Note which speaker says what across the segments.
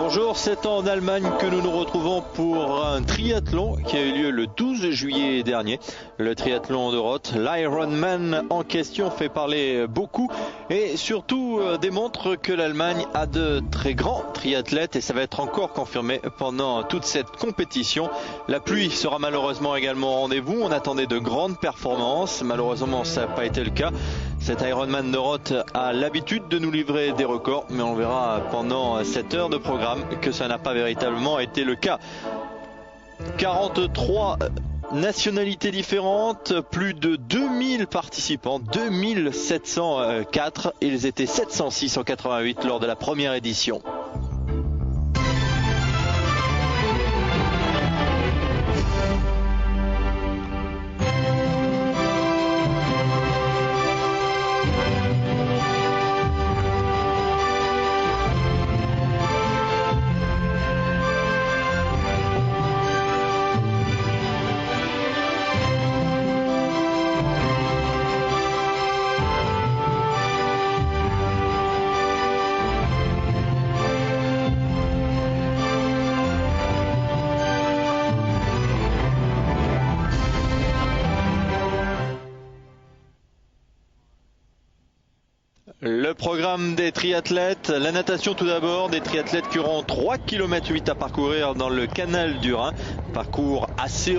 Speaker 1: Bonjour, c'est en Allemagne que nous nous retrouvons pour un triathlon qui a eu lieu le 12 juillet dernier. Le triathlon de Roth, l'Ironman en question fait parler beaucoup et surtout démontre que l'Allemagne a de très grands triathlètes et ça va être encore confirmé pendant toute cette compétition. La pluie sera malheureusement également au rendez-vous. On attendait de grandes performances. Malheureusement, ça n'a pas été le cas. Cet Ironman de Roth a l'habitude de nous livrer des records, mais on verra pendant cette heure de programme que ça n'a pas véritablement été le cas. 43 nationalités différentes, plus de 2000 participants, 2704. Ils étaient 706 en 88 lors de la première édition. Le programme des triathlètes, la natation tout d'abord, des triathlètes qui auront 3,8 km à parcourir dans le canal du Rhin. Parcours assez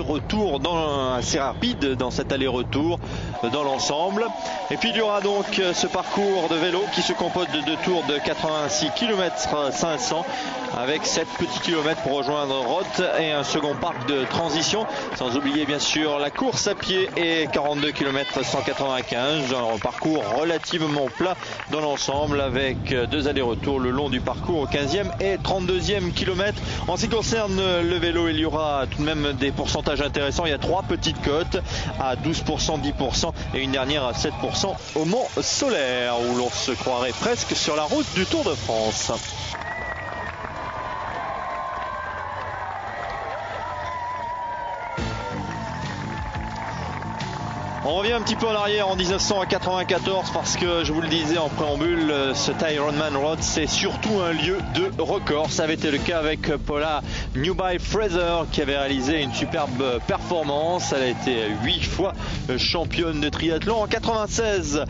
Speaker 1: rapide dans cet aller-retour dans l'ensemble. Et puis il y aura donc ce parcours de vélo qui se compose de deux tours de 86 km 500 avec 7 petits kilomètres pour rejoindre Roth et un second parc de transition. Sans oublier bien sûr la course à pied et 42 km 195. Un parcours relativement plat dans l'ensemble avec deux allers-retours le long du parcours au 15e et 32e kilomètre. En ce qui concerne le vélo, il y aura tout de même des pourcentages intéressants. Il y a 3 petites côtes à 12%, 10% et une dernière à 7% au Mont Solaire où l'on se croirait presque sur la route du Tour de France. On revient un petit peu en arrière en 1994 parce que je vous le disais en préambule, cet Ironman Roth c'est surtout un lieu de record. Ça avait été le cas avec Paula Newby-Fraser qui avait réalisé une superbe performance. Elle a été 8 fois championne de triathlon. En 96,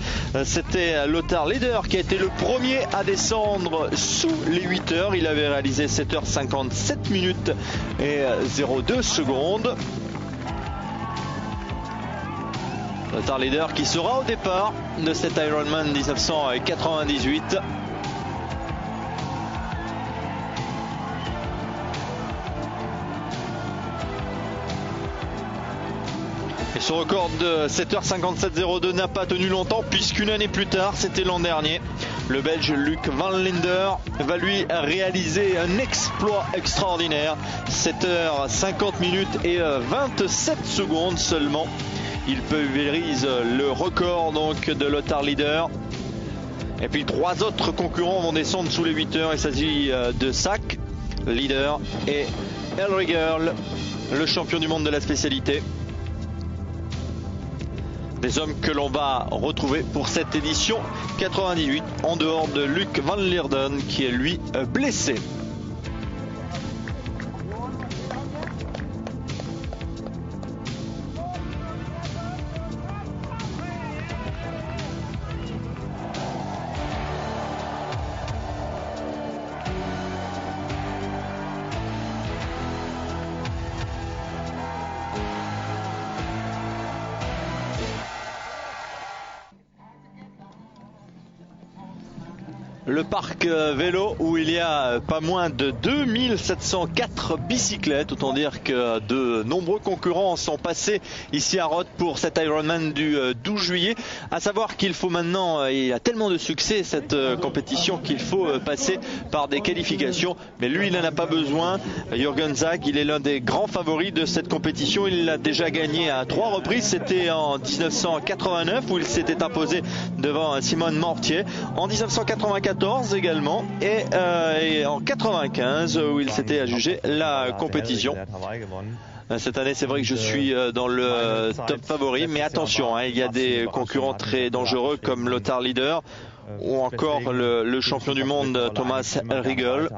Speaker 1: c'était Lothar Leder qui a été le premier à descendre sous les 8 heures. Il avait réalisé 7h57 minutes et 02 secondes. Lothar Leder qui sera au départ de cet Ironman 1998. Et ce record de 7h57.02 n'a pas tenu longtemps puisqu'une année plus tard, c'était l'an dernier, le Belge Luc Van Linder va lui réaliser un exploit extraordinaire. 7h50 minutes et 27 secondes seulement. Il pulvérise le record donc de Lothar Leder. Et puis 3 autres concurrents vont descendre sous les 8 heures. Il s'agit de Sack, Leder et Elriger, le champion du monde de la spécialité. Des hommes que l'on va retrouver pour cette édition 98 en dehors de Luc Van Linden qui est lui blessé. Le parc vélo où il y a pas moins de 2704 bicyclettes. Autant dire que de nombreux concurrents sont passés ici à Roth pour cet Ironman du 12 juillet. À savoir qu'il faut maintenant, il y a tellement de succès cette compétition qu'il faut passer par des qualifications. Mais lui, il n'en a pas besoin. Jürgen Zag, il est l'un des grands favoris de cette compétition. Il l'a déjà gagné à 3 reprises. C'était en 1989 où il s'était imposé devant Simone Mortier. En 1994 également et en 95 où il s'était adjugé la compétition. Cette année, c'est vrai que je suis dans le top favori, mais attention, il y a des concurrents très dangereux comme Lothar Leder. ou encore le champion du monde Thomas Elriegel.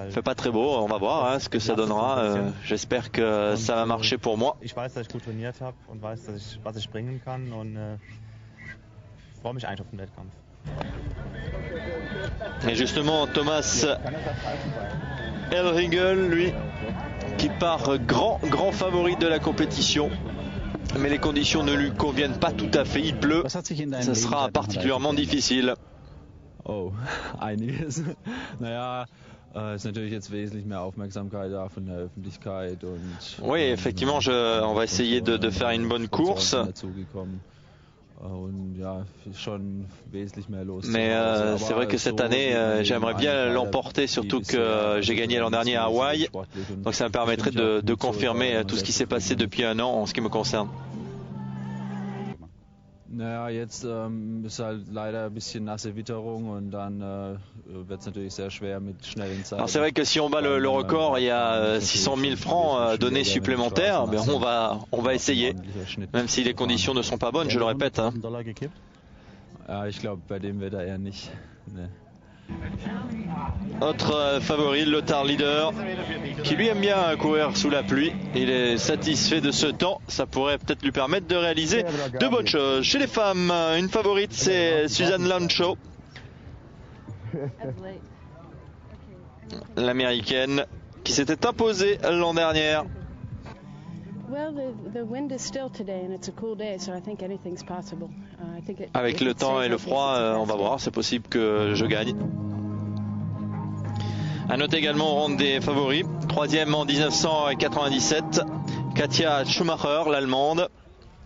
Speaker 1: Fait pas très beau, on va voir ce que ça donnera. J'espère que ça va marcher pour moi. Et justement, Thomas Elriegel, lui, qui part grand favori de la compétition. Mais les conditions ne lui conviennent pas tout à fait. Il pleut. Ça sera particulièrement difficile.
Speaker 2: Oh, einiges. Naja, ist natürlich jetzt wesentlich mehr Aufmerksamkeit da von der Öffentlichkeit und.
Speaker 1: Oui, effectivement, on va essayer de faire une bonne course. Mais c'est vrai que cette année, j'aimerais bien l'emporter, surtout que j'ai gagné l'an dernier à Hawaï. Donc ça me permettrait de confirmer tout ce qui s'est passé depuis un an en ce qui me concerne.
Speaker 2: Naja, jetzt ist halt leider ein bisschen nasse Witterung und dann wird es natürlich sehr schwer mit schnellen Zeiten.
Speaker 1: Alors c'est vrai que si on bat le record, il y a 600 000 francs donnés supplémentaires, mais on va essayer, même si les conditions ne sont pas bonnes, je le répète.
Speaker 2: Ja, ich glaube bei dem Wetter eher nicht. Nee.
Speaker 1: Autre favori, Lothar Leader, qui lui aime bien courir sous la pluie. Il est satisfait de ce temps. Ça pourrait peut-être lui permettre de réaliser de bonnes choses. Chez les femmes, une favorite, c'est Suzanne Lancho, l'américaine, qui s'était imposée l'an dernier. Avec le temps et le froid, on va voir, c'est possible que je gagne. À noter également au rang des favoris, troisième en 1997, Katja Schumacher, l'allemande.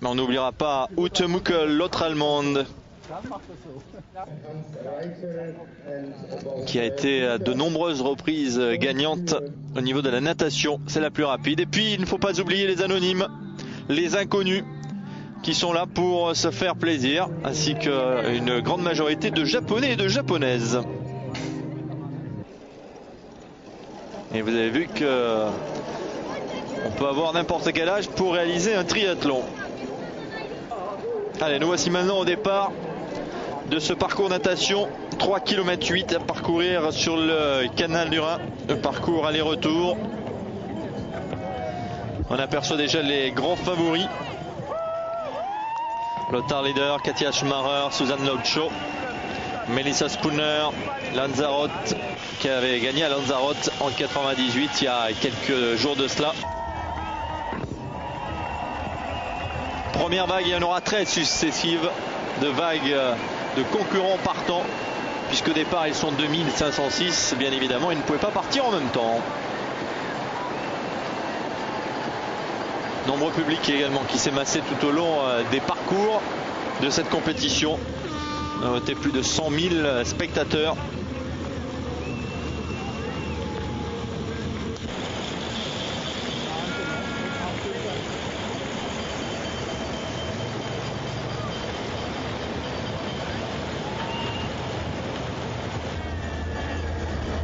Speaker 1: Mais on n'oubliera pas Ute Muckel, l'autre allemande, qui a été à de nombreuses reprises gagnante au niveau de la natation. C'est la plus rapide. Et puis il ne faut pas oublier les anonymes, les inconnus, qui sont là pour se faire plaisir, ainsi qu'une grande majorité de Japonais et de Japonaises. Et vous avez vu que on peut avoir n'importe quel âge pour réaliser un triathlon. Allez, nous voici maintenant au départ de ce parcours natation, 3 km 8 à parcourir sur le canal du Rhin, le parcours aller-retour. On aperçoit déjà les grands favoris: Lothar Leader, Katja Schumacher, Suzanne Lancho, Melissa Spooner, Lanzarote, qui avait gagné à Lanzarote en 98 il y a quelques jours de cela. Première vague, il y en aura 13 successives de vagues de concurrents partants, puisque au départ ils sont 2506, bien évidemment ils ne pouvaient pas partir en même temps. Nombreux public également qui s'est massé tout au long des parcours de cette compétition. On a noté plus de 100 000 spectateurs.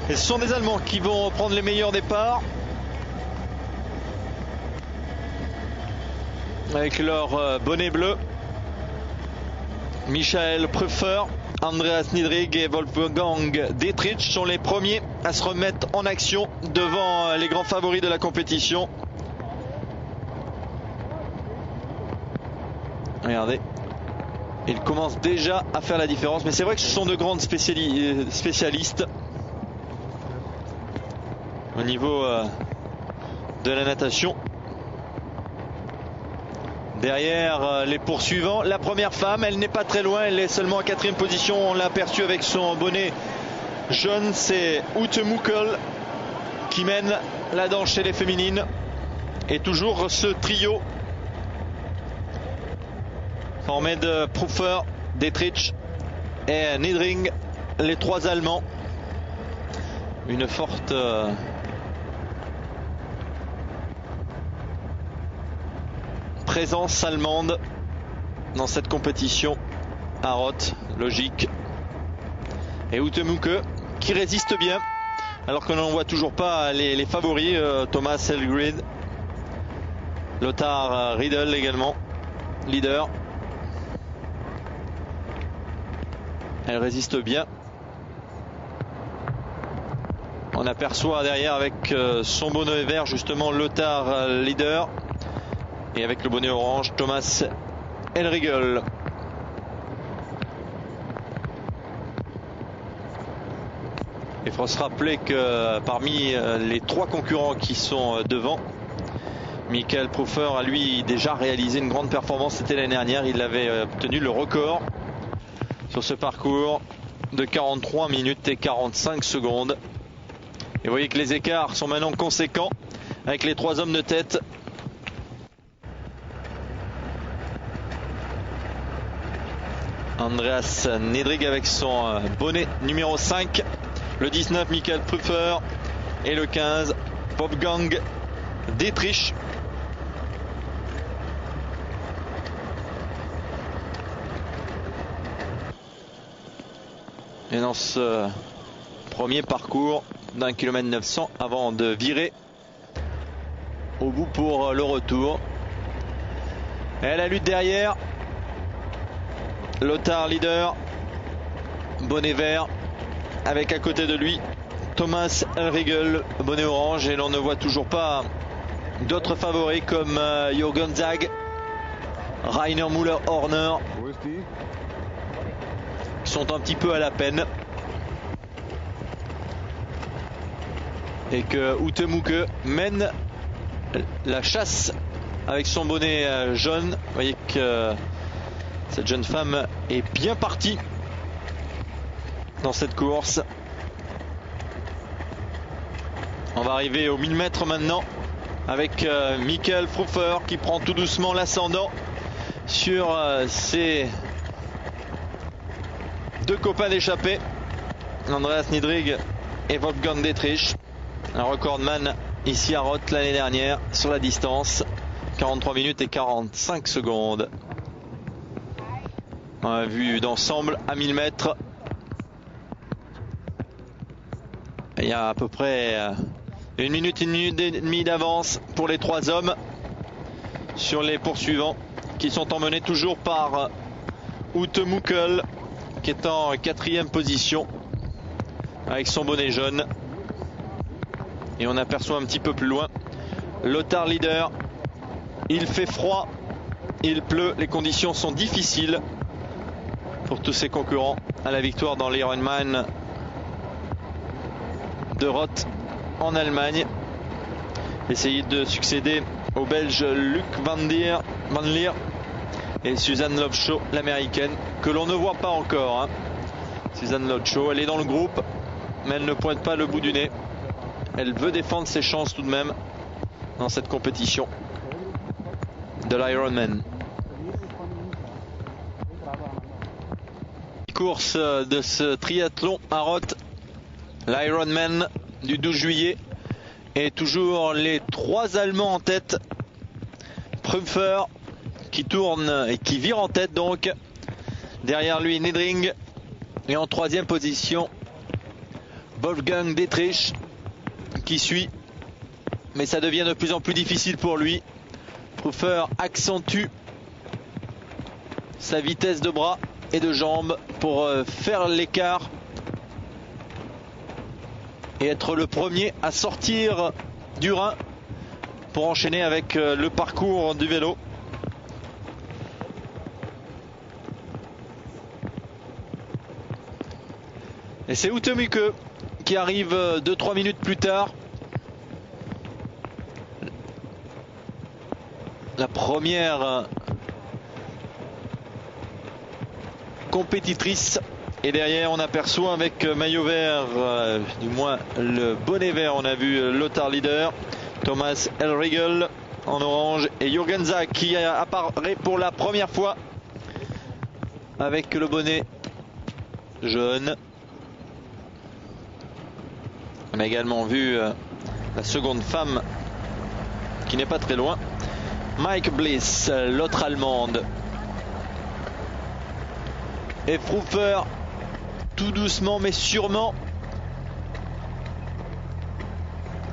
Speaker 1: Et ce sont des Allemands qui vont prendre les meilleurs départs, avec leur bonnet bleu. Michael Prüfer, Andreas Niedrig et Wolfgang Dietrich sont les premiers à se remettre en action devant les grands favoris de la compétition. Regardez, ils commencent déjà à faire la différence, mais c'est vrai que ce sont de grandes spécialistes au niveau de la natation. Derrière les poursuivants, la première femme, elle n'est pas très loin, elle est seulement en 4e position. On l'a aperçue avec son bonnet jaune, c'est Ute Muckel qui mène la danse chez les féminines. Et toujours ce trio formé de Prüfer, Dietrich et Niedring, les trois Allemands. Une forte présence allemande dans cette compétition à Roth, logique. Et Ute Muckel qui résiste bien, alors que l'on ne voit toujours pas les favoris, Thomas Elgrid, Lothar Riedel également, leader. Elle résiste bien. On aperçoit derrière avec son bonnet vert justement Lothar leader. Et avec le bonnet orange, Thomas Elriegel. Il faut se rappeler que parmi les 3 concurrents qui sont devant, Michael Pfruffer a lui déjà réalisé une grande performance. C'était l'année dernière. Il avait obtenu le record sur ce parcours de 43 minutes et 45 secondes. Et vous voyez que les écarts sont maintenant conséquents avec les 3 hommes de tête. Andreas Niedrig avec son bonnet numéro 5. Le 19, Michael Pfruffer. Et le 15, Wolfgang Dietrich. Et dans ce premier parcours d'1 km 900 avant de virer au bout pour le retour. Et la lutte derrière. Lothar leader, bonnet vert, avec à côté de lui Thomas Elriegel, bonnet orange, et l'on ne voit toujours pas d'autres favoris comme Jürgen Zag, Rainer Müller-Horner, qui sont un petit peu à la peine. Et que Ute Muke mène la chasse avec son bonnet jaune. Vous voyez que cette jeune femme est bien partie dans cette course. On va arriver aux 1000 mètres maintenant avec Michael Pfruffer qui prend tout doucement l'ascendant sur ses 2 copains d'échappée, Andreas Niedrig et Wolfgang Dietrich, un recordman ici à Roth l'année dernière sur la distance, 43 minutes et 45 secondes. On a vu d'ensemble à 1000 mètres. Il y a à peu près 1 minute et demie d'avance pour les 3 hommes sur les poursuivants qui sont emmenés toujours par Ute Mukel qui est en 4e position avec son bonnet jaune. Et on aperçoit un petit peu plus loin Lothar leader. Il fait froid, il pleut, les conditions sont difficiles pour tous ses concurrents à la victoire dans l'Ironman de Roth en Allemagne. Essayer de succéder au Belge Luc Van Lier et Suzanne Lobshaw, l'américaine, que l'on ne voit pas encore. Suzanne Lobshaw, elle est dans le groupe, mais elle ne pointe pas le bout du nez. Elle veut défendre ses chances tout de même dans cette compétition de l'Ironman. Course de ce triathlon à Roth, l'Ironman du 12 juillet, et toujours les 3 Allemands en tête. Pfruffer qui tourne et qui vire en tête donc. Derrière lui Niedrig, et en 3e position Wolfgang Dietrich qui suit, mais ça devient de plus en plus difficile pour lui. Pfruffer accentue sa vitesse de bras et de jambes pour faire l'écart et être le premier à sortir du Rhin pour enchaîner avec le parcours du vélo. Et c'est Ute Muke qui arrive 2-3 minutes plus tard. La première compétitrice. Et derrière on aperçoit avec maillot vert, du moins le bonnet vert, on a vu Lothar leader, Thomas Elriegel en orange et Jürgen Zag qui apparaît pour la première fois avec le bonnet jaune. On a également vu la seconde femme qui n'est pas très loin, Maike Bliss, l'autre allemande. Et Pfruffer tout doucement mais sûrement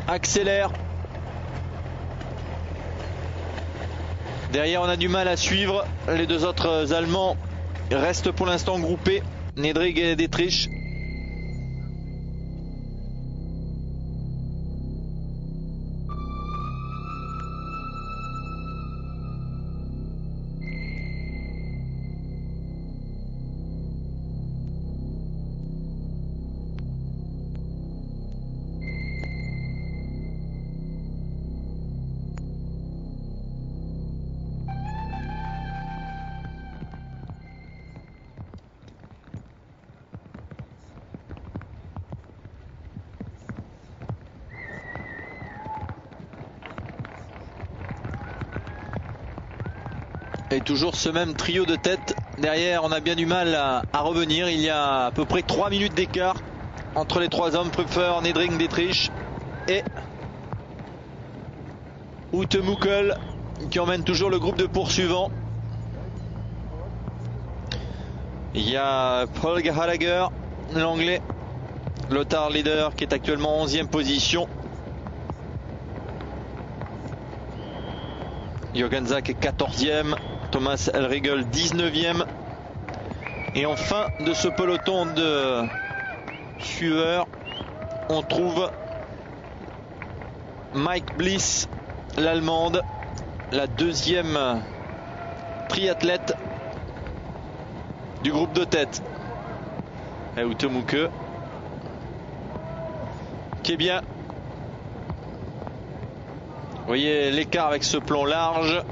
Speaker 1: accélère. Derrière on a du mal à suivre. Les 2 autres Allemands restent pour l'instant groupés Nedrig et Dietrich. Et toujours ce même trio de tête. Derrière, on a bien du mal à revenir. Il y a à peu près 3 minutes d'écart entre les trois hommes. Pfruffer, Nedrig, Dietrich et Houtemukel qui emmène toujours le groupe de poursuivants. Il y a Paul Gallagher, l'anglais. Lothar Leder qui est actuellement en 11e position. Jürgen Zak est 14e. Thomas Elriegel 19e. Et en fin de ce peloton de suiveurs, on trouve Mike Bliss, l'allemande, la deuxième triathlète du groupe de tête. Et Houtemukel qui est bien. Vous voyez l'écart avec ce plan large.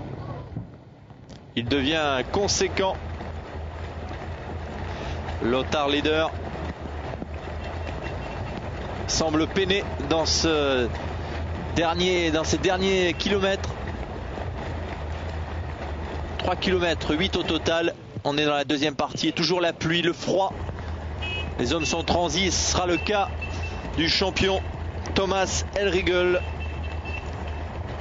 Speaker 1: Il devient conséquent. Lothar Leder semble peiner dans ces derniers kilomètres. 3 km 8 au total. On est dans la deuxième partie. Et toujours la pluie, le froid. Les hommes sont transis. Ce sera le cas du champion Thomas Elriegel,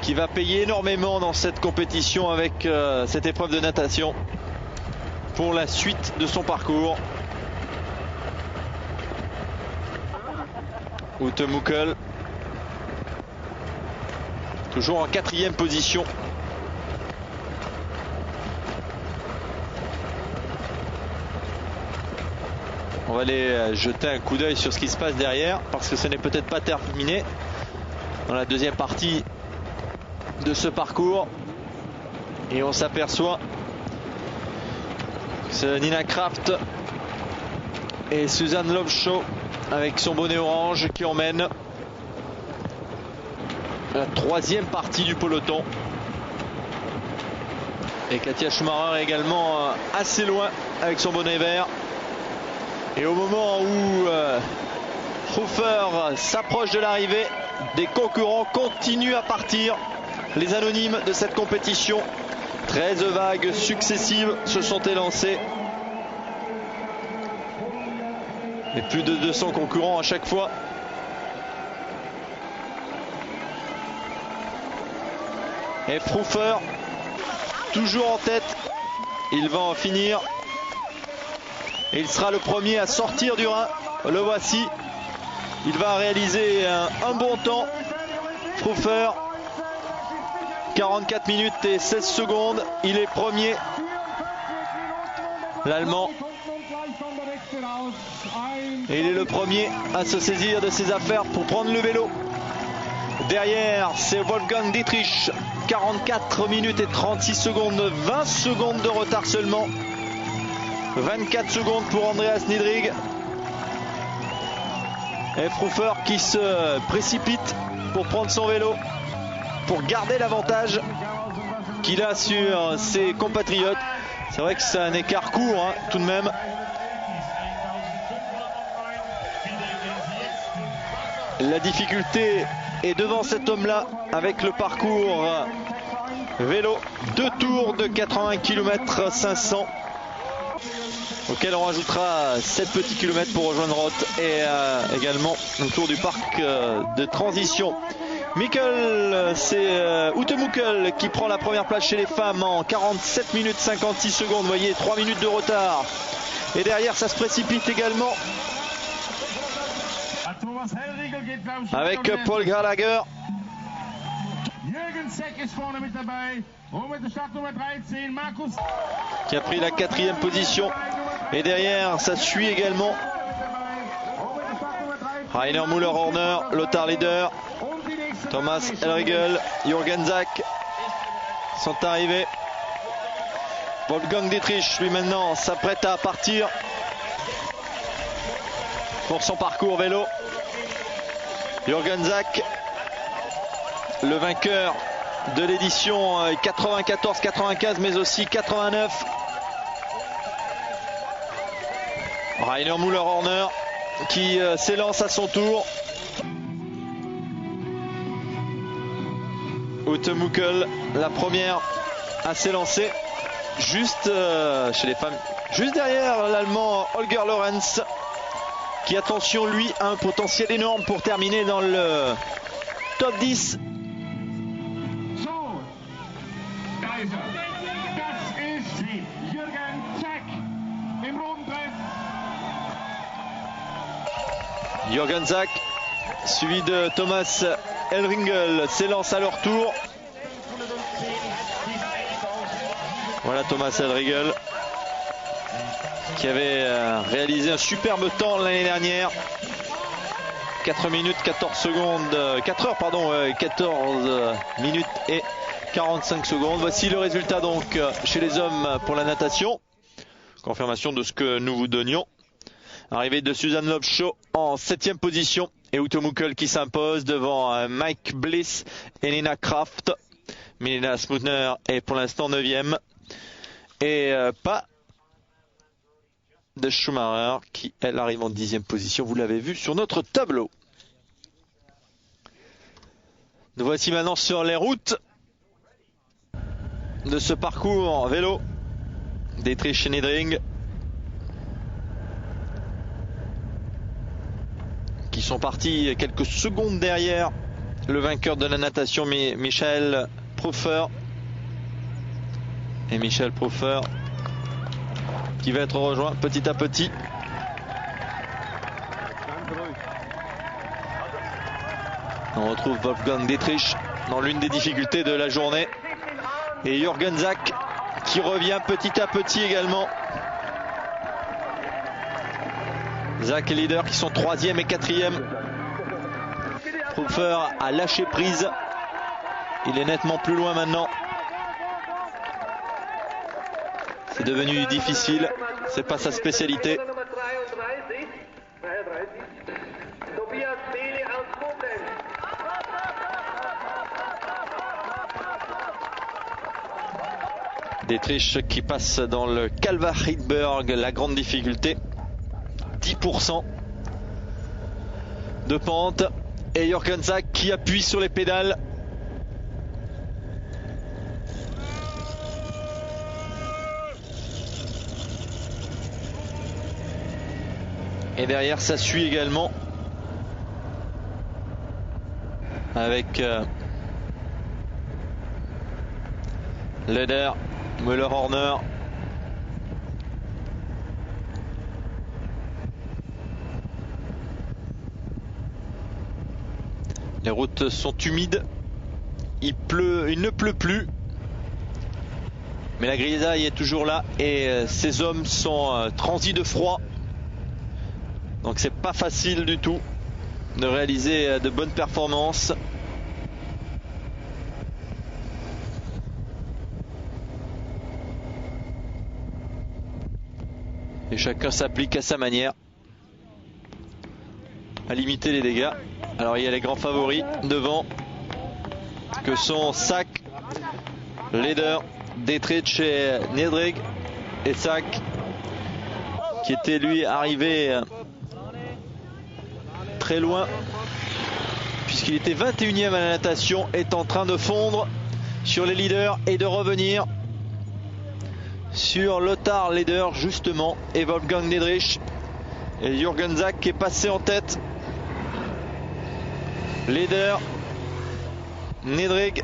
Speaker 1: qui va payer énormément dans cette compétition avec cette épreuve de natation pour la suite de son parcours. Houtemukel toujours en 4e position. On va aller jeter un coup d'œil sur ce qui se passe derrière, parce que ce n'est peut-être pas terminé dans la deuxième partie de ce parcours. Et on s'aperçoit que c'est Nina Kraft et Suzanne Lobshaw avec son bonnet orange qui emmène la 3e partie du peloton. Et Katia Schumacher également assez loin avec son bonnet vert. Et au moment où Pfruffer s'approche de l'arrivée, des concurrents continuent à partir. Les anonymes de cette compétition, 13 vagues successives se sont élancées. Et plus de 200 concurrents à chaque fois. Et Pfruffer, toujours en tête, il va en finir. Et il sera le premier à sortir du Rhin. Le voici. Il va réaliser un bon temps. Pfruffer, 44 minutes et 16 secondes. Il est premier. L'Allemand. Et il est le premier à se saisir de ses affaires pour prendre le vélo. Derrière, c'est Wolfgang Dietrich. 44 minutes et 36 secondes. 20 secondes de retard seulement. 24 secondes pour Andreas Nedrig. Et Pfruffer qui se précipite pour prendre son vélo, pour garder l'avantage qu'il a sur ses compatriotes. C'est vrai que c'est un écart court hein, tout de même. La difficulté est devant cet homme-là avec le parcours vélo. 2 tours de 80 km 500. Auquel on rajoutera 7 petits kilomètres pour rejoindre Roth et également un tour du parc de transition. Mikkel, c'est Houtemukel qui prend la première place chez les femmes en 47 minutes 56 secondes. Vous voyez, 3 minutes de retard. Et derrière, ça se précipite également avec Paul Gallagher. qui a pris la 4e position. Et derrière, ça suit également Rainer Müller-Horner, Lothar Leder, Thomas Elriegel, Jürgen Zak sont arrivés. Wolfgang Dietrich, lui maintenant, s'apprête à partir pour son parcours vélo. Jürgen Zak, le vainqueur de l'édition 94-95, mais aussi 89. Rainer Müller-Horner qui s'élance à son tour. Ute Muckel, la première à s'élancer, juste chez les femmes, juste derrière l'Allemand Holger Lorenz, qui, attention, lui, a un potentiel énorme pour terminer dans le top 10. Jürgen Zak, suivi de Thomas Elriegel, s'élance à leur tour. Voilà Thomas Elriegel qui avait réalisé un superbe temps l'année dernière. 4 minutes 14 secondes, 4 heures pardon, 14 minutes et 45 secondes. Voici le résultat donc chez les hommes pour la natation. Confirmation de ce que nous vous donnions. Arrivée de Susan Lobshaw en 7e position et Ute Muckel qui s'impose devant Mike Bliss et Nina Kraft. Milena Smutner est pour l'instant 9e et pas de Schumacher qui elle arrive en 10e position. Vous l'avez vu sur notre tableau. Nous voici maintenant sur les routes de ce parcours en vélo. Dietrich et Niedring qui sont partis quelques secondes derrière le vainqueur de la natation Michael Pfruffer. Et Michael Pfruffer qui va être rejoint petit à petit. On retrouve Wolfgang Dietrich dans l'une des difficultés de la journée. Et Jürgen Zak qui revient petit à petit également. Zak et Leder qui sont 3e et 4e. Pfruffer a lâché prise. Il est nettement plus loin maintenant. C'est devenu difficile. C'est pas sa spécialité. Dietrich qui passe dans le Kalvaridsberg, la grande difficulté. 10% de pente. Et Jürgen Zak qui appuie sur les pédales. Et derrière ça suit également avec Leder, Müller-Horner. Les routes sont humides, il ne pleut plus, mais la grisaille est toujours là et ces hommes sont transis de froid. Donc c'est pas facile du tout de réaliser de bonnes performances. Et chacun s'applique à sa manière à limiter les dégâts. Alors il y a les grands favoris devant que sont Zak, Leder, Dietrich et Niedring. Et Zak qui était lui arrivé très loin puisqu'il était 21e à la natation, est en train de fondre sur les leaders et de revenir sur Lothar Leder justement et Wolfgang Dietrich. Et Jürgen Zak qui est passé en tête. Leder, Niedring,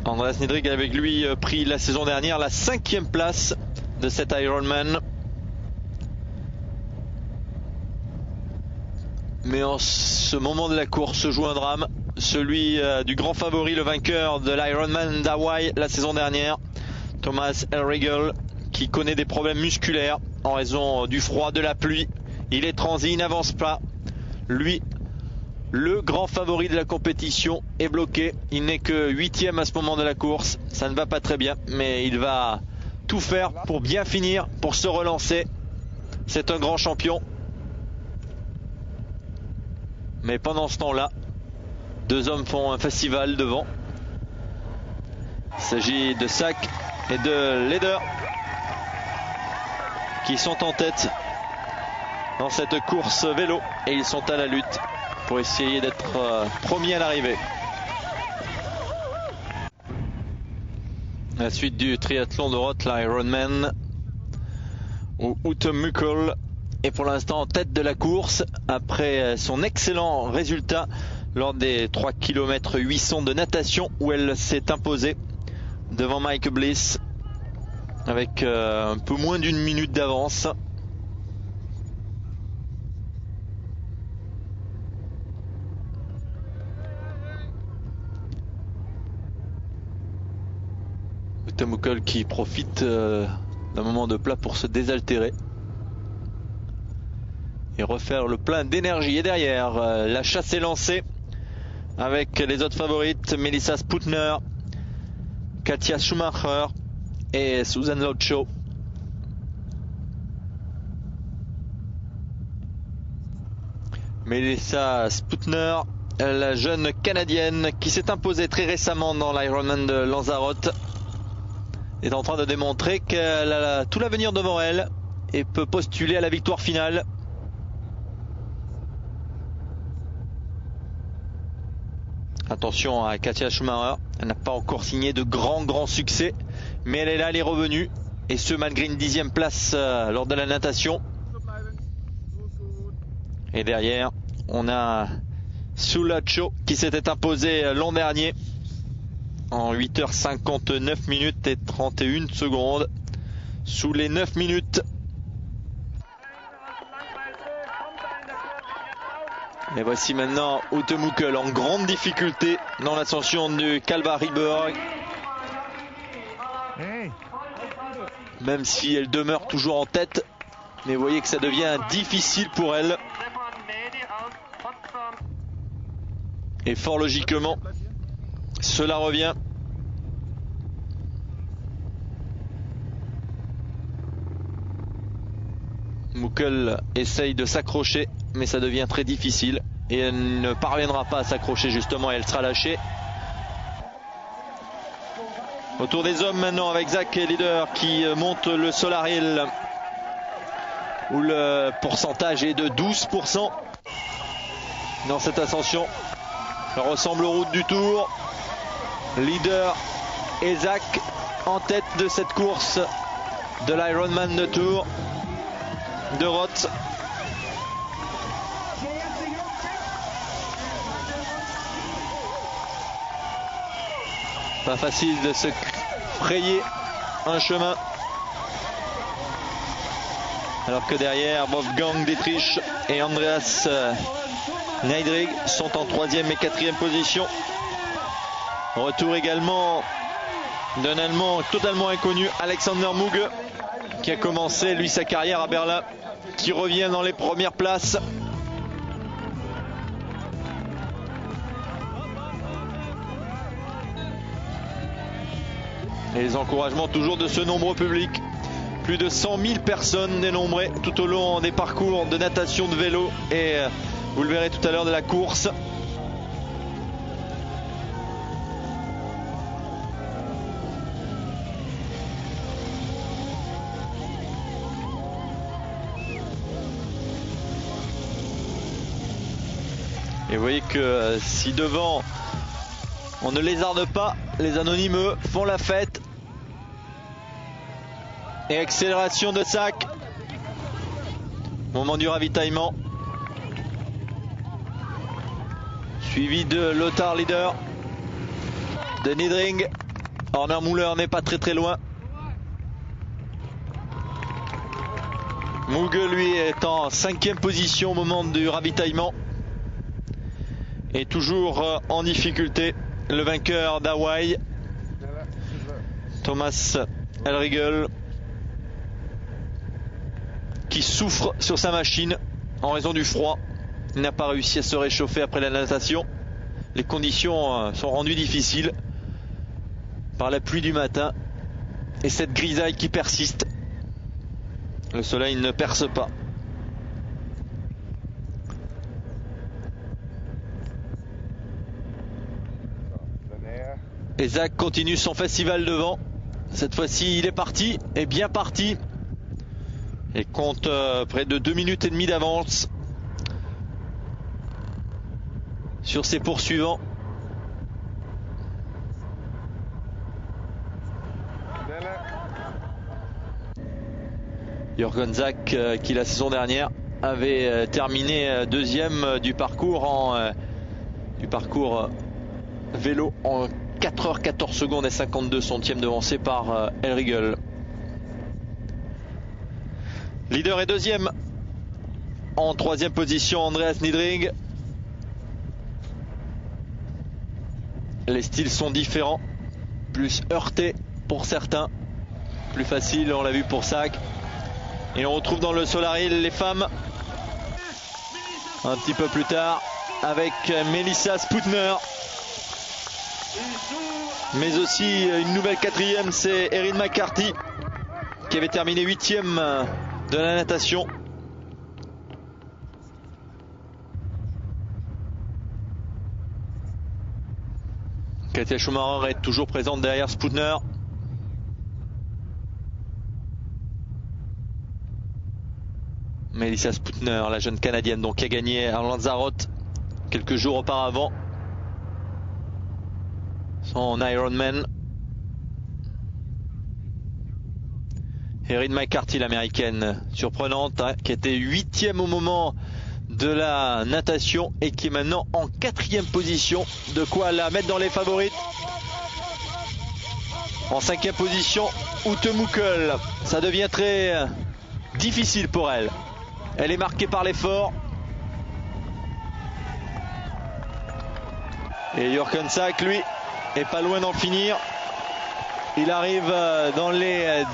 Speaker 1: Andreas Niedring avec lui pris la saison dernière la 5e place de cet Ironman. Mais en ce moment de la course se joue un drame, celui du grand favori, le vainqueur de l'Ironman d'Hawaï la saison dernière, Thomas Elriegel, qui connaît des problèmes musculaires en raison du froid, de la pluie. Il est transi, il n'avance pas. Lui, le grand favori de la compétition, est bloqué. Il n'est que 8e à ce moment de la course. Ça ne va pas très bien, mais il va tout faire pour bien finir, pour se relancer. C'est un grand champion. Mais pendant ce temps-là, deux hommes font un festival devant. Il s'agit de Sack et de Leder qui sont en tête dans cette course vélo et ils sont à la lutte pour essayer d'être premiers à l'arrivée. La suite du triathlon de Roth, l'Ironman, où Ute Mückel est pour l'instant en tête de la course après son excellent résultat lors des 3 km 800 de natation où elle s'est imposée devant Mike Bliss avec un peu moins d'une minute d'avance. Ute Mückel qui profite d'un moment de plat pour se désaltérer et refaire le plein d'énergie. Et derrière, la chasse est lancée avec les autres favorites, Melissa Sputner, Katia Schumacher et Susan Lotcho. Melissa Sputner, la jeune canadienne qui s'est imposée très récemment dans l'Ironman de Lanzarote, est en train de démontrer qu'elle a tout l'avenir devant elle et peut postuler à la victoire finale. Attention à Katia Schumacher, elle n'a pas encore signé de grands succès, mais elle est là, elle est revenue, et ce malgré une 10e place lors de la natation. Et derrière, on a Sulacho qui s'était imposé l'an dernier en 8h59 minutes et 31 secondes, sous les 9 minutes. Et voici maintenant Ute Mückel en grande difficulté dans l'ascension du Kalvariberg. Même si elle demeure toujours en tête, mais vous voyez que ça devient difficile pour elle. Et fort logiquement, cela revient. Mückel essaye de s'accrocher, mais ça devient très difficile et elle ne parviendra pas à s'accrocher justement et elle sera lâchée. Autour des hommes maintenant avec Zach Leder qui monte le Solar Hill où le pourcentage est de 12% dans cette ascension. Ça ressemble aux routes du Tour. Leder et Zach en tête de cette course de l'Ironman de Tour de Roth. Pas facile de se frayer un chemin. Alors que derrière, Wolfgang Dietrich et Andreas Neidrig sont en 3e et 4e position. Retour également d'un Allemand totalement inconnu, Alexander Muge, qui a commencé lui sa carrière à Berlin, qui revient dans les premières places. Et les encouragements toujours de ce nombreux public. Plus de 100 000 personnes dénombrées tout au long des parcours de natation, de vélo et vous le verrez tout à l'heure de la course. Et vous voyez que si devant on ne lézarde pas, les anonymes font la fête. Et accélération de Sack. Moment du ravitaillement. Suivi de Lothar Leder, de Niedring. Horner Müller n'est pas très loin. Muge lui est en 5e position au moment du ravitaillement. est toujours en difficulté. Le vainqueur d'Hawaï, Thomas Elriegel, qui souffre sur sa machine en raison du froid. Il n'a pas réussi à se réchauffer après la natation. Les conditions sont rendues difficiles par la pluie du matin et cette grisaille qui persiste. Le soleil ne perce pas. Et Zach continue son festival de vent. Cette fois-ci, il est parti, et bien parti. Il compte près de 2 minutes et demie d'avance sur ses poursuivants. Jürgen Zach, qui la saison dernière avait terminé deuxième du parcours vélo en 4h14 secondes et 52 centièmes, devancé par Elriegel. Leader et deuxième. En troisième position, Andreas Niedrig. Les styles sont différents, plus heurtés pour certains, plus facile, on l'a vu pour Zach. Et on retrouve dans le Solaril les femmes un petit peu plus tard avec Melissa Sputner, mais aussi une nouvelle quatrième, c'est Erin McCarthy qui avait terminé 8e de la natation. Katja Schumacher est toujours présente derrière Sputner. Melissa Sputner, la jeune Canadienne, donc, qui a gagné à Lanzarote quelques jours auparavant son Ironman. Erin McCarthy, l'américaine, surprenante, hein, qui était 8e au moment de la natation et qui est maintenant en 4e position. De quoi la mettre dans les favorites. En 5e position, Ute Muckel. Ça devient très difficile pour elle. Elle est marquée par l'effort. Et Jürgen Zach, lui, est pas loin d'en finir. Il arrive dans les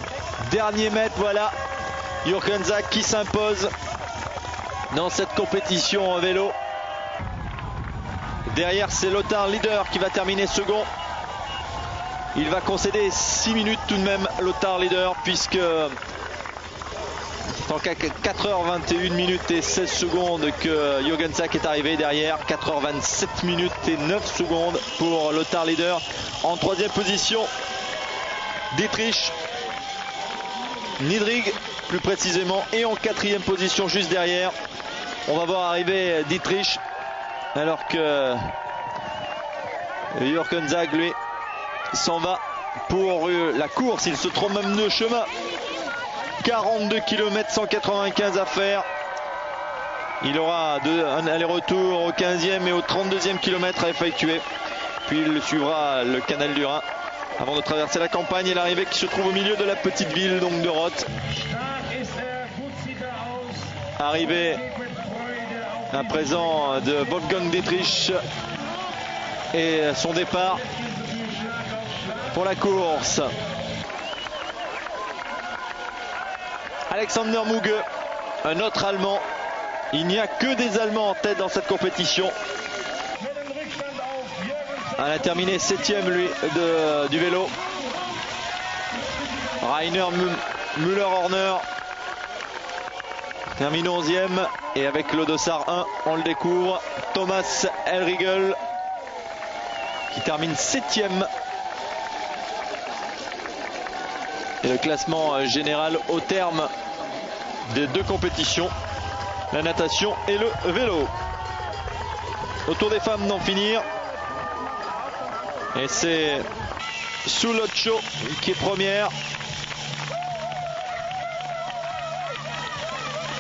Speaker 1: derniers mètres. Voilà, Jürgen Zach qui s'impose dans cette compétition en vélo. Derrière, c'est Lothar Leader qui va terminer second. Il va concéder 6 minutes tout de même, Lothar Leader, puisque c'est en 4h21 minutes et 16 secondes que Jürgen Zach est arrivé derrière. 4h27 minutes et 9 secondes pour Lothar Leader. En 3e position, Dietrich Niedrig plus précisément. Et en 4e position juste derrière, on va voir arriver Dietrich, alors que Jürgen Zach, lui, s'en va pour la course. Il se trompe même de chemin. 42 km 195 à faire. Il aura un aller-retour au 15e et au 32e kilomètre à effectuer. Puis il suivra le canal du Rhin avant de traverser la campagne et l'arrivée qui se trouve au milieu de la petite ville donc de Roth. Arrivée à présent de Wolfgang Dietrich et son départ pour la course. Alexander Muge, un autre Allemand. Il n'y a que des Allemands en tête dans cette compétition. Il a terminé 7e lui du vélo. Rainer Müller-Horner termine 11e. Et avec l'Odossard 1, on le découvre. Thomas Elriegel qui termine 7e. Et le classement général au terme des deux compétitions, la natation et le vélo. Au tour des femmes d'en finir. Et c'est Suloccio qui est première.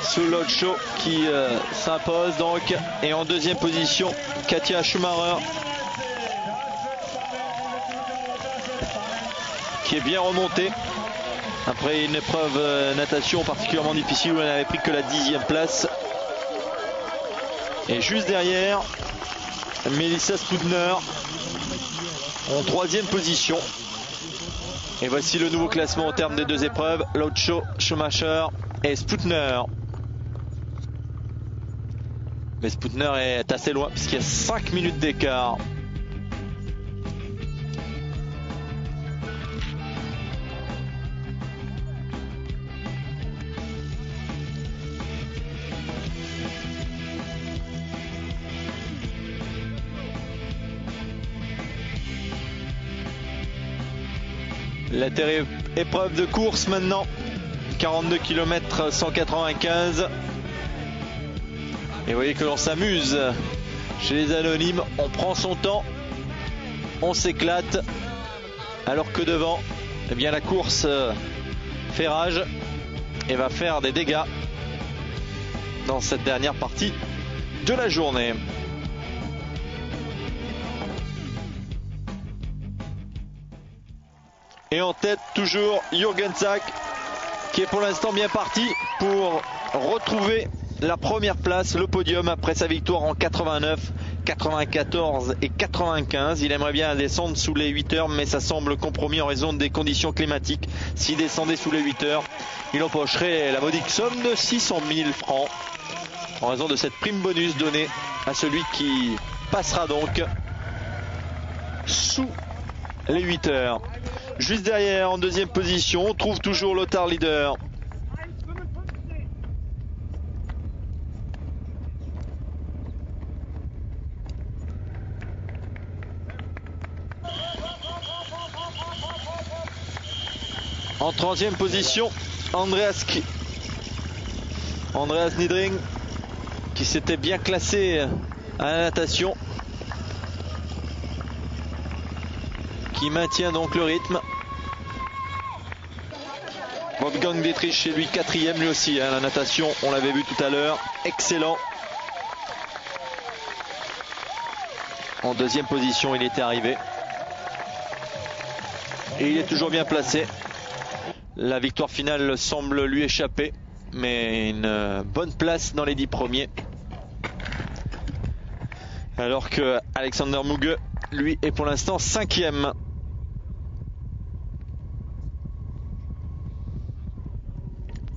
Speaker 1: Suloccio qui s'impose donc. Et en 2e position, Katja Schumacher, qui est bien remontée après une épreuve natation particulièrement difficile où elle n'avait pris que la 10e place. Et juste derrière, Melissa Sputner en 3e position. Et voici le nouveau classement au terme des 2 épreuves. Lotcho, Schumacher et Sputner. Mais Sputner est assez loin puisqu'il y a 5 minutes d'écart. La épreuve de course maintenant, 42 km 195. Et vous voyez que l'on s'amuse chez les anonymes, on prend son temps, on s'éclate, alors que devant, eh bien la course fait rage et va faire des dégâts dans cette dernière partie de la journée. Et en tête toujours Jürgen Zak, qui est pour l'instant bien parti pour retrouver la première place, le podium après sa victoire en 89, 94 et 95. Il aimerait bien descendre sous les 8 heures, mais ça semble compromis en raison des conditions climatiques. S'il descendait sous les 8 heures, il empocherait la modique somme de 600 000 francs en raison de cette prime bonus donnée à celui qui passera donc sous les 8 heures. Juste derrière, en 2e position, on trouve toujours Lothar leader. En 3e position, Andreas Niedring, qui s'était bien classé à la natation, qui maintient donc le rythme. Wolfgang Dietrich chez lui 4e lui aussi, la natation, on l'avait vu tout à l'heure, excellent. En 2e position il était arrivé. Et il est toujours bien placé. La victoire finale semble lui échapper, mais une bonne place dans les 10 premiers. Alors que Alexander Muge, lui, est pour l'instant 5e.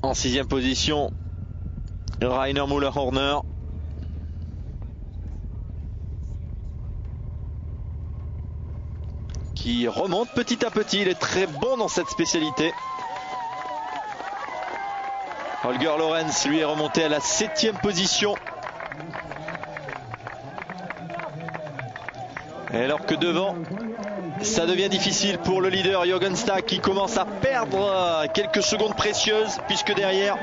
Speaker 1: En 6e position, Rainer Müller-Horner. Qui remonte petit à petit, il est très bon dans cette spécialité. Holger Lorenz, lui, est remonté à la 7e position. Et alors que devant, ça devient difficile pour le leader Jürgen Zak, qui commence à perdre quelques secondes précieuses, puisque derrière,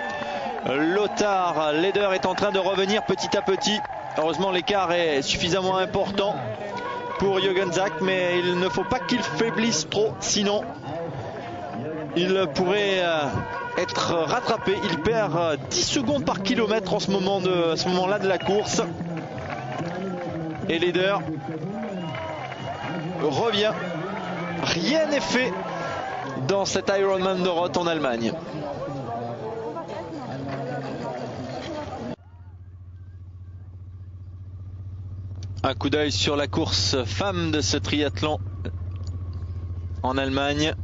Speaker 1: Lothar Leder est en train de revenir petit à petit. Heureusement, l'écart est suffisamment important pour Jürgen Zak, mais il ne faut pas qu'il faiblisse trop, sinon il pourrait être rattrapé. Il perd 10 secondes par kilomètre en ce moment-là de la course. Et Leder revient. Rien n'est fait dans cet Ironman de Roth en Allemagne. Un coup d'œil sur la course femme de ce triathlon en Allemagne.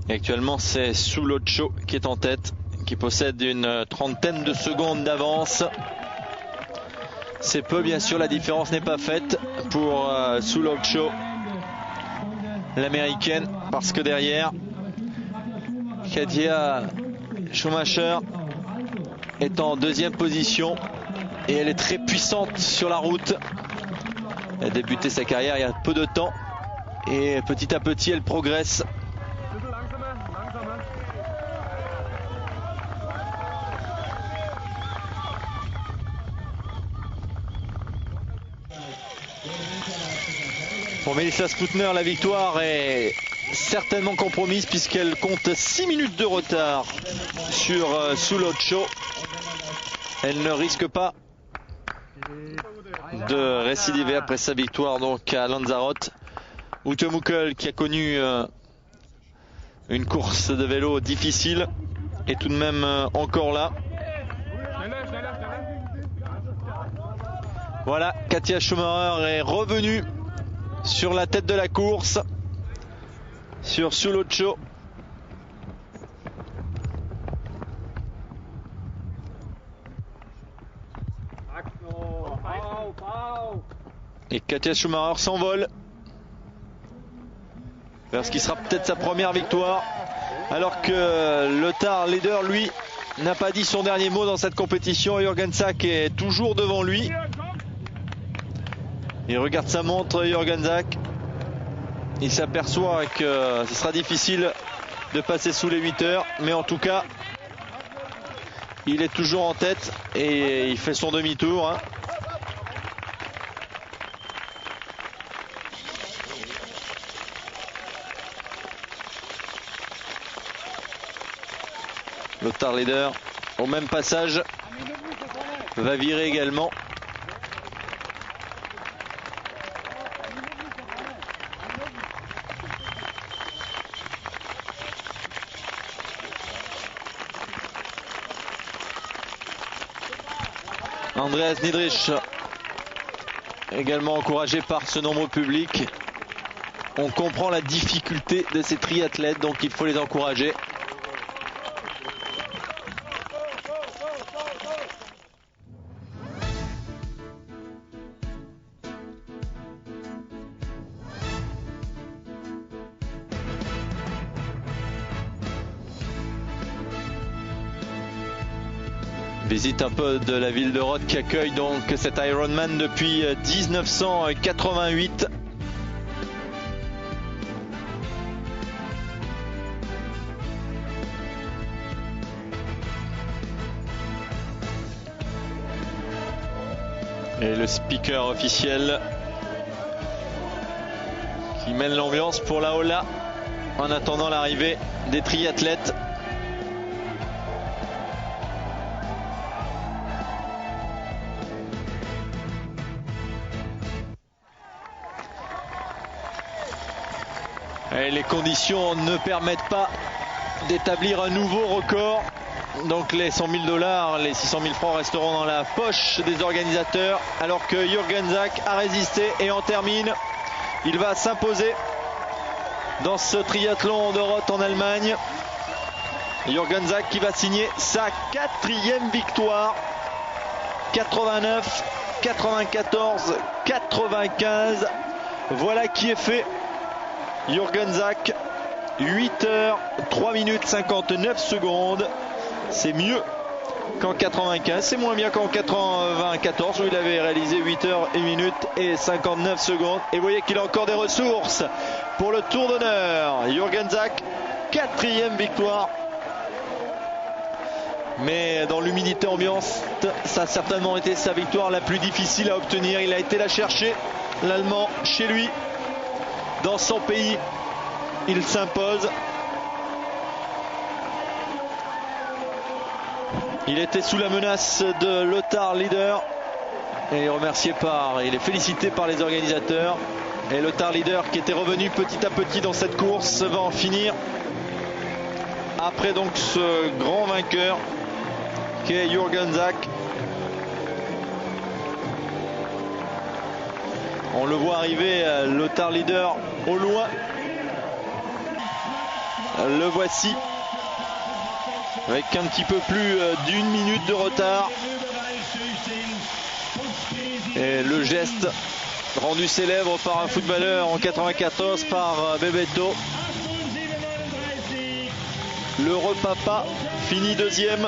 Speaker 1: Et actuellement, c'est Suloccio qui est en tête, qui possède une 30aine de secondes d'avance. C'est peu, bien sûr, la différence n'est pas faite pour Suloccio, l'américaine, parce que derrière, Katia Schumacher est en 2e position et elle est très puissante sur la route. Elle a débuté sa carrière il y a peu de temps et petit à petit elle progresse. Pour Melissa Sputner, la victoire est certainement compromise puisqu'elle compte 6 minutes de retard sur Suloccio. Elle ne risque pas de récidiver après sa victoire donc à Lanzarote. Ute Muckel, qui a connu une course de vélo difficile, est tout de même encore là. Voilà, Katja Schumacher est revenue sur la tête de la course, sur Sul-Ocho. Et Katja Schumacher s'envole vers ce qui sera peut-être sa première victoire, alors que Lothar Leder, lui, n'a pas dit son dernier mot dans cette compétition. Jürgen Sack est toujours devant lui. Il regarde sa montre, Jürgen Sack. Il s'aperçoit que ce sera difficile de passer sous les 8 heures, mais en tout cas, il est toujours en tête et il fait son demi-tour, hein. Lothar Leder, au même passage, va virer également. Andreas Niedrich, également encouragé par ce nombreux public. On comprend la difficulté de ces triathlètes, donc il faut les encourager. Visite un peu de la ville de Roth qui accueille donc cet Ironman depuis 1988. Et le speaker officiel qui mène l'ambiance pour la Ola en attendant l'arrivée des triathlètes. Et les conditions ne permettent pas d'établir un nouveau record. Donc les 100 000 $, les 600 000 francs resteront dans la poche des organisateurs. Alors que Jürgen Sack a résisté et en termine. Il va s'imposer dans ce triathlon de Roth en Allemagne. Jürgen Sack qui va signer sa 4e victoire. 89, 94, 95. Voilà qui est fait. Jürgen Sack, 8 heures, 3 minutes 59 secondes. C'est mieux qu'en 95. C'est moins bien qu'en 94 où il avait réalisé 8 heures, 1 minute et 59 secondes. Et vous voyez qu'il a encore des ressources pour le Tour d'honneur. Jürgen Sack, 4e victoire. Mais dans l'humidité ambiante, ça a certainement été sa victoire la plus difficile à obtenir. Il a été la chercher, l'Allemand, chez lui. Dans son pays, il s'impose. Il était sous la menace de Lothar Leder. Et il est félicité par les organisateurs. Et Lothar Leder qui était revenu petit à petit dans cette course va en finir. Après donc ce grand vainqueur qu'est Jürgen Sack. On le voit arriver, Lothar Leder au loin. Le voici avec un petit peu plus d'1 minute de retard. Et le geste rendu célèbre par un footballeur en 94 par Bebeto. L'heureux papa finit 2e.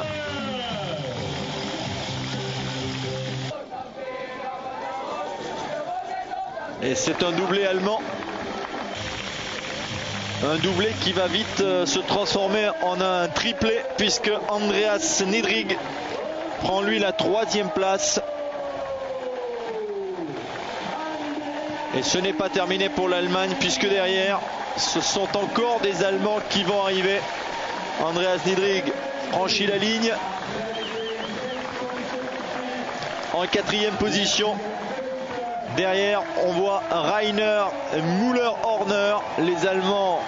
Speaker 1: Et c'est un doublé allemand. Un doublé qui va vite se transformer en un triplé puisque Andreas Niedrich prend lui la 3e place. Et ce n'est pas terminé pour l'Allemagne puisque derrière ce sont encore des Allemands qui vont arriver. Andreas Niedrich franchit la ligne en 4e position. Derrière, on voit Rainer Müller-Horner. Les Allemands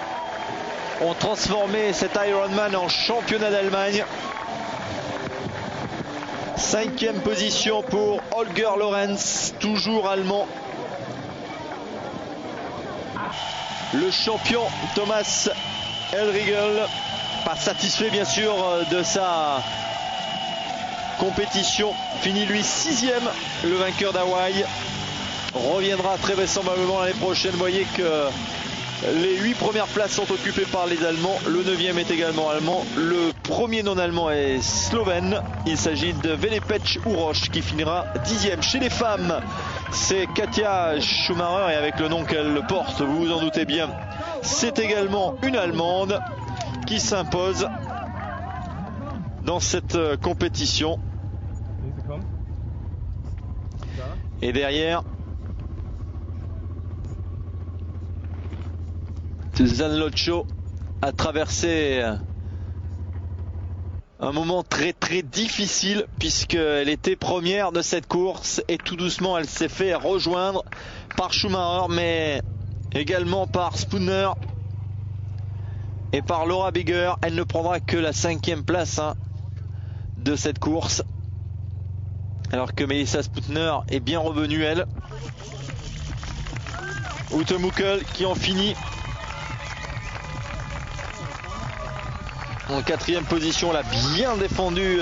Speaker 1: ont transformé cet Ironman en championnat d'Allemagne. 5e position pour Holger Lorenz, toujours allemand. Le champion Thomas Elriegel, pas satisfait bien sûr de sa compétition, finit lui 6e. Le vainqueur d'Hawaï reviendra très vraisemblablement l'année prochaine. Vous voyez que les 8 premières places sont occupées par les Allemands. Le 9e est également allemand. Le premier non-allemand est slovène. Il s'agit de Velepech Uroš qui finira 10e. Chez les femmes, c'est Katja Schumacher, et avec le nom qu'elle porte, vous vous en doutez bien, c'est également une Allemande qui s'impose dans cette compétition. Et derrière, Suzanne Lotcho a traversé un moment très difficile puisqu'elle était première de cette course et tout doucement elle s'est fait rejoindre par Schumacher, mais également par Spooner et par Laura Bigger. Elle ne prendra que la 5e place de cette course, alors que Melissa Spooner est bien revenue, elle. Ute Muckel qui en finit en 4e position. Elle a bien défendu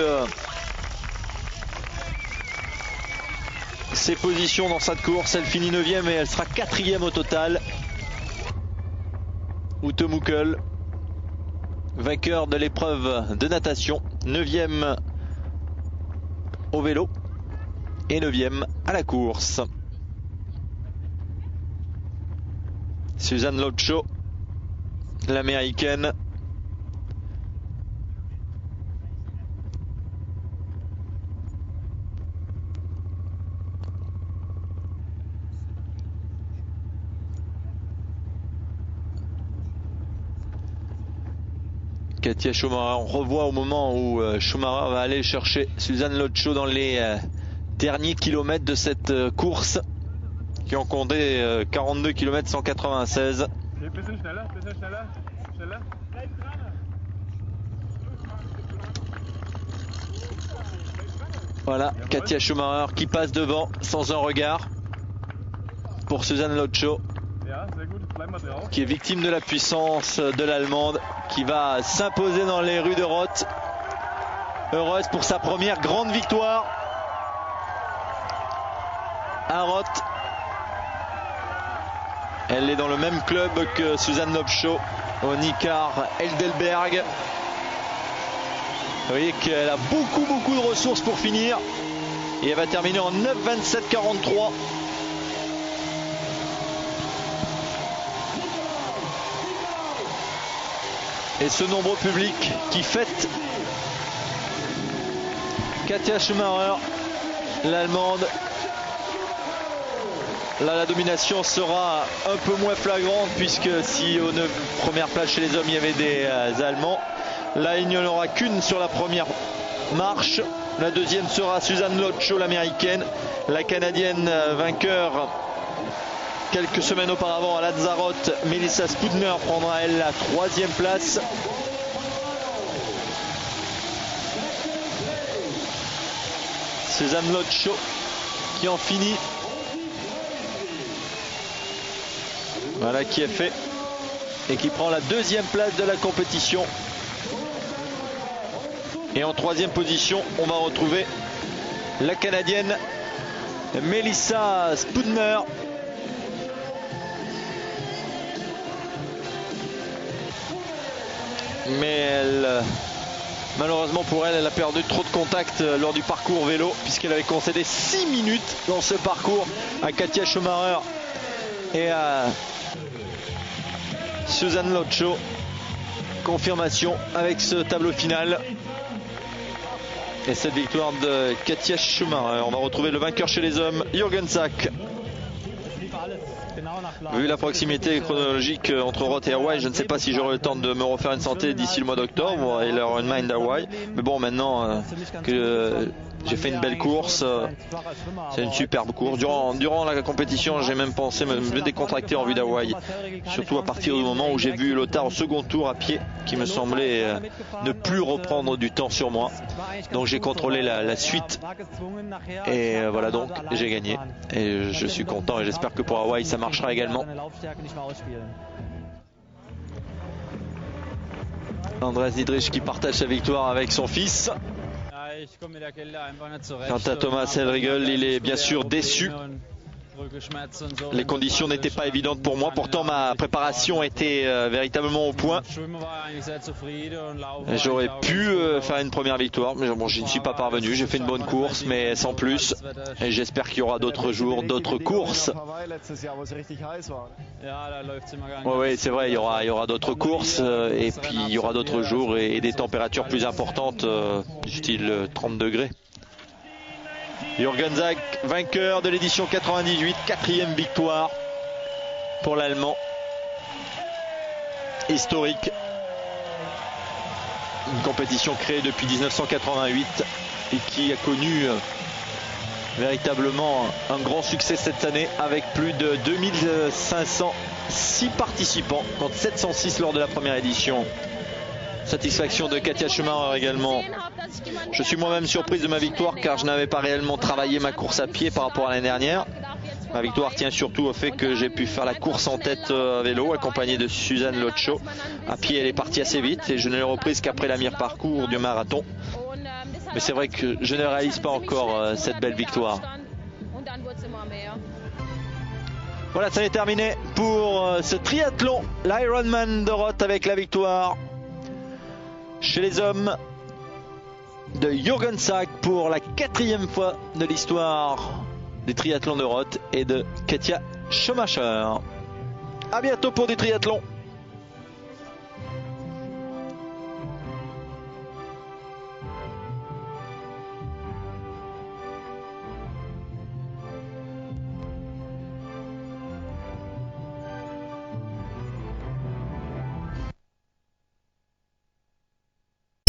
Speaker 1: ses positions dans cette course. Elle finit 9e et elle sera 4e au total. Ute Muckel, vainqueur de l'épreuve de natation, 9e au vélo et 9e à la course. Suzanne Lotcho, l'américaine, Katja Schumacher. On revoit au moment où Schumacher va aller chercher Suzanne Lotcho dans les derniers kilomètres de cette course qui ont compté 42 km 196. Voilà, Katja Schumacher qui passe devant sans un regard pour Suzanne Lotcho, qui est victime de la puissance de l'Allemande, qui va s'imposer dans les rues de Roth. Heureuse pour sa première grande victoire à Roth. Elle est dans le même club que Suzanne Lotcho, au Nicar Heidelberg. Vous voyez qu'elle a beaucoup de ressources pour finir. Et elle va terminer en 9:27:43. Et ce nombreux public qui fête Katja Schumacher, l'Allemande. Là, la domination sera un peu moins flagrante, puisque si aux 9 premières places chez les hommes il y avait des Allemands, là il n'y en aura qu'une sur la première marche. La deuxième sera Suzanne Lotcho, l'américaine. La canadienne vainqueur quelques semaines auparavant à Lanzarote, Melissa Spooner, prendra elle la 3e place. Suzanne Lotcho qui en finit. Voilà qui est fait. Et qui prend la 2e place de la compétition. Et en 3e position, on va retrouver la Canadienne Melissa Spooner. Mais elle, malheureusement pour elle, elle a perdu trop de contact lors du parcours vélo, puisqu'elle avait concédé 6 minutes dans ce parcours à Katja Schumacher et à Suzanne Lotcho. Confirmation avec ce tableau final et cette victoire de Katja Schumacher. On va retrouver le vainqueur chez les hommes, Jürgen Sack. Vu la proximité chronologique entre Roth et Hawaï, je ne sais pas si j'aurai le temps de me refaire une santé d'ici le mois d'octobre et leur une mind Hawaï. Mais bon, maintenant que J'ai fait une belle course. C'est une superbe course. Durant la compétition, j'ai même pensé me décontracter en vue d'Hawaï. Surtout à partir du moment où j'ai vu Lothar au second tour à pied, qui me semblait ne plus reprendre du temps sur moi. Donc j'ai contrôlé la suite. Et voilà, donc j'ai gagné. Et je suis content et j'espère que pour Hawaï ça marchera également. Andreas Niedrich qui partage sa victoire avec son fils. Quant à Thomas Hellriegel, il est bien sûr déçu. Les conditions n'étaient pas évidentes pour moi, pourtant ma préparation était véritablement au point. J'aurais pu faire une première victoire, mais bon, je n'y suis pas parvenu. J'ai fait une bonne course, mais sans plus. Et j'espère qu'il y aura d'autres jours, d'autres courses. Oui, c'est vrai, il y aura d'autres courses, et puis il y aura d'autres jours et des températures plus importantes, du style 30 degrés. Jürgen Zag, vainqueur de l'édition 98, 4e victoire pour l'Allemand. Historique. Une compétition créée depuis 1988 et qui a connu véritablement un grand succès cette année avec plus de 2506 participants contre 706 lors de la première édition. Satisfaction de Katja Schumacher également. Je suis moi-même surprise de ma victoire car je n'avais pas réellement travaillé ma course à pied par rapport à l'année dernière. Ma victoire tient surtout au fait que j'ai pu faire la course en tête à vélo accompagnée de Suzanne Lotcho. À pied elle est partie assez vite et je ne l'ai reprise qu'après la mi-parcours du marathon. Mais c'est vrai que je ne réalise pas encore cette belle victoire. Voilà, ça est terminé pour ce triathlon, l'Ironman de Roth avec la victoire chez les hommes de Jürgen Zag pour la 4e fois de l'histoire des triathlons de Roth et de Katja Schumacher. A bientôt pour des triathlons.